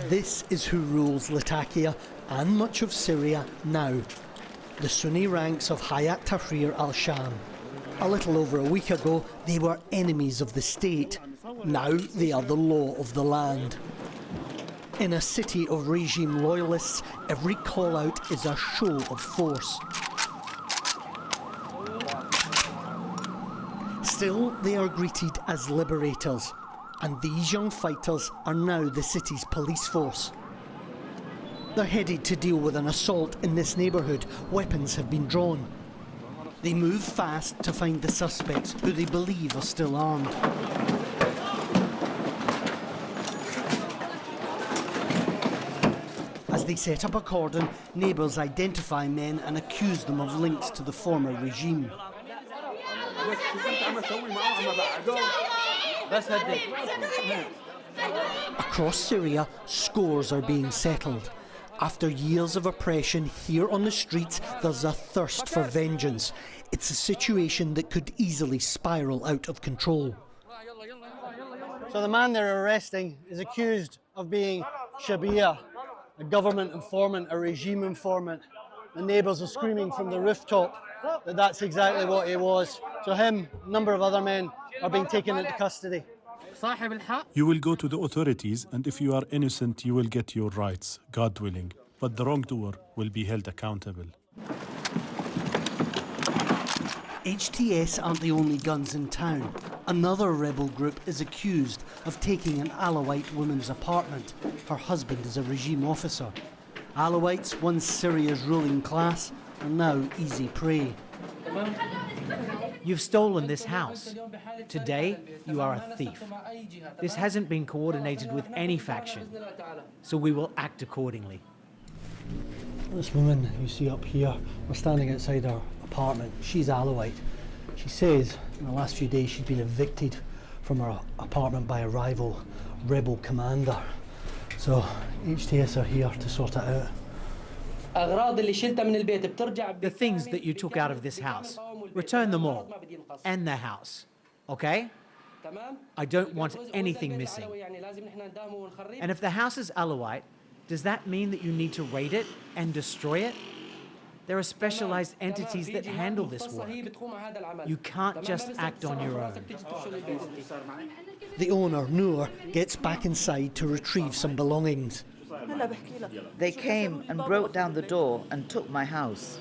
This is who rules Latakia and much of Syria now. The Sunni ranks of Hayat Tahrir al-Sham. A little over a week ago, they were enemies of the state. Now they are the law of the land. In a city of regime loyalists, every call-out is a show of force. Still, they are greeted as liberators, and these young fighters are now the city's police force. They're headed to deal with an assault in this neighbourhood. Weapons have been drawn. They move fast to find the suspects, who they believe are still armed. As they set up a cordon, neighbours identify men and accuse them of links to the former regime. Across Syria, scores are being settled. After years of oppression, here on the streets, there's a thirst for vengeance. It's a situation that could easily spiral out of control. So the man they're arresting is accused of being Shabia, a government informant, a regime informant. The neighbours are screaming from the rooftop that that's exactly what he was. So him, a number of other men are being taken into custody. You will go to the authorities, and if you are innocent, you will get your rights, God willing. But the wrongdoer will be held accountable. HTS aren't the only guns in town. Another rebel group is accused of taking an Alawite woman's apartment. Her husband is a regime officer. Alawites, once Syria's ruling class, are now easy prey. You've stolen this house. Today, you are a thief. This hasn't been coordinated with any faction, so we will act accordingly. This woman you see up here, we're standing outside her apartment. She's Alawite. She says in the last few days she's been evicted from her apartment by a rival rebel commander. So HTS are here to sort it out. The things that you took out of this house, return them all, and the house, okay? I don't want anything missing. And if the house is Alawite, does that mean that you need to raid it and destroy it? There are specialized entities that handle this work. You can't just act on your own. The owner, Noor, gets back inside to retrieve some belongings. They came and broke down the door and took my house.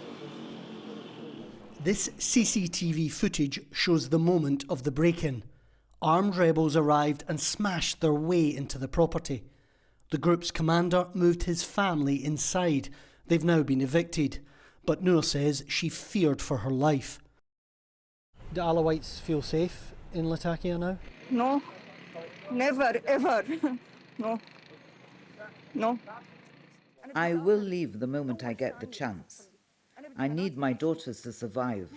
This CCTV footage shows the moment of the break-in. Armed rebels arrived and smashed their way into the property. The group's commander moved his family inside. They've now been evicted. But Noor says she feared for her life. Do Alawites feel safe in Latakia now? No, never, ever. No. No. I will leave the moment I get the chance. I need my daughters to survive.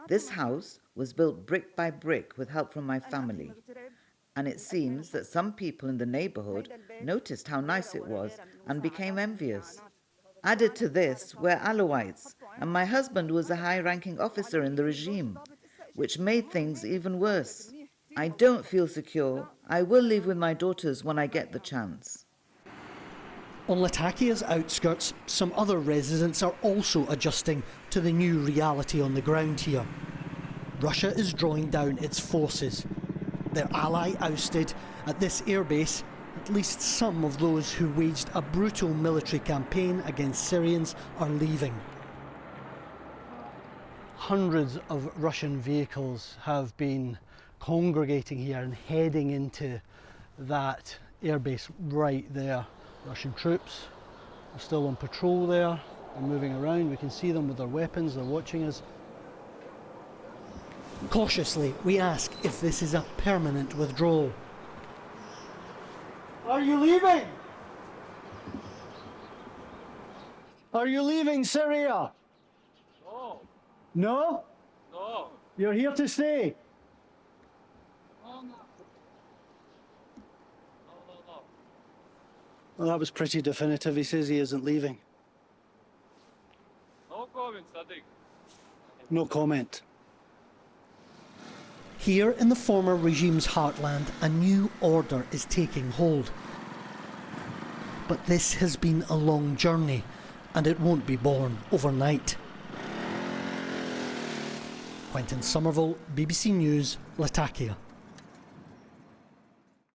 This house was built brick by brick with help from my family. And it seems that some people in the neighborhood noticed how nice it was and became envious. Added to this, we're Alawites, and my husband was a high-ranking officer in the regime, which made things even worse. I don't feel secure. I will leave with my daughters when I get the chance. On Latakia's outskirts, some other residents are also adjusting to the new reality on the ground here. Russia is drawing down its forces. Their ally ousted. At this airbase, at least some of those who waged a brutal military campaign against Syrians are leaving. Hundreds of Russian vehicles have been congregating here and heading into that airbase right there. Russian troops are still on patrol there. They're moving around. We can see them with their weapons. They're watching us. Cautiously, we ask if this is a permanent withdrawal. Are you leaving? Are you leaving Syria? No. No? No. You're here to stay? No. Well, that was pretty definitive. He says he isn't leaving. No comment, Sadiq. No comment. Here in the former regime's heartland, a new order is taking hold. But this has been a long journey, and it won't be born overnight. Quentin Somerville, BBC News, Latakia.